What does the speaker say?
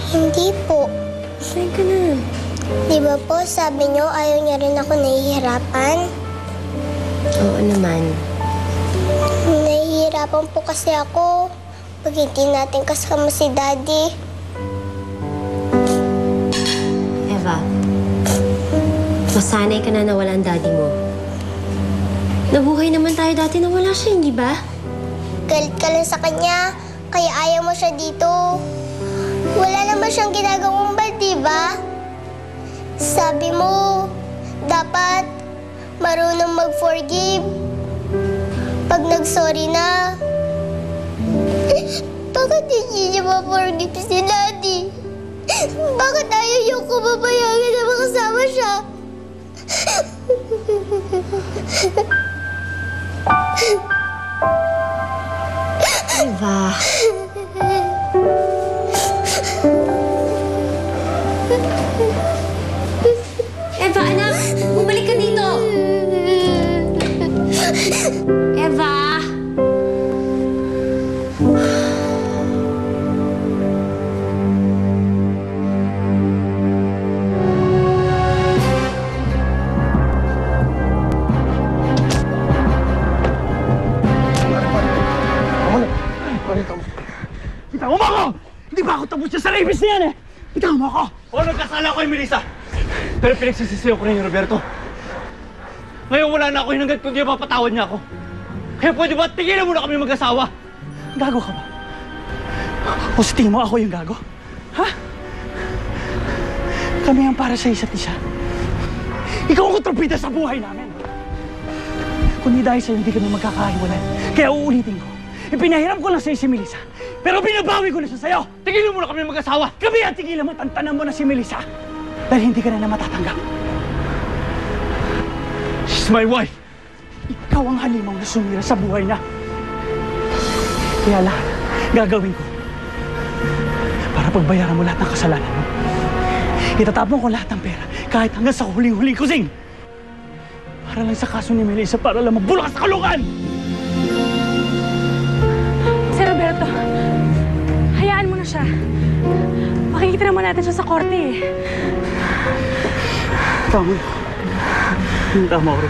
Hindi po. Saan ka na? Di ba po, sabi niyo ayaw niya rin ako nahihirapan? Oo naman. Nahihirapan po kasi ako pag hindi natin kasama si Daddy. Eva, masanay ka na nawala ang daddy mo. Nabuhay naman tayo dati na wala siya, hindi ba? Galit ka lang sa kanya, kaya ayaw mo siya dito. Wala naman siyang ginagawang bad, di ba? Sabi mo, dapat marunong mag-forgive. Pag nag-sorry na, bakit hindi niya ma-forgive si Daddy? Bakit ayaw niyo ko babayagan na makasama siya? Eva. Eva, anak! Bumalik ka dito! Eva! Bitawan mo ako! Hindi ba ako tapos siya sa rapist na yan eh? Bitawan mo ako! Oo, nagkasala ko yung Melissa. Pero pinagsisisiyo ko rin yung Roberto. Ngayon wala na ako hinanggat kundi mapatawad niya ako. Kaya pwede ba tigilan mo na kami mag-asawa? Gago ka ba? O sa tingin mo ako yung gago? Ha? Kami ang para sa isa't isa. Ikaw ang kontrabida sa buhay namin. Kundi dahil sa'yo hindi kami magkakahiwalay. Kaya uulitin ko. Ipinahiram ko lang sa'yo si Melissa. Pero binabawi ko na siya sa'yo. Tigilan mo na kami mag-asawa. Kami ang tigilan mo, tantanan mo na si Melissa. Dahil hindi ka na matatanggap. She's my wife. Ikaw ang halimaw na sumira sa buhay niya. Kaya lahat gagawin ko para pagbayaran mo lahat ng kasalanan mo. Itatapon ko lahat ng pera kahit hanggang sa huling-huling kusing. Para lang sa kaso ni Melissa, para lang magbulok sa kulungan! Si Roberto, hayaan mo na siya. Makikita naman natin siya sa korte eh. Tama. Tama, Ori.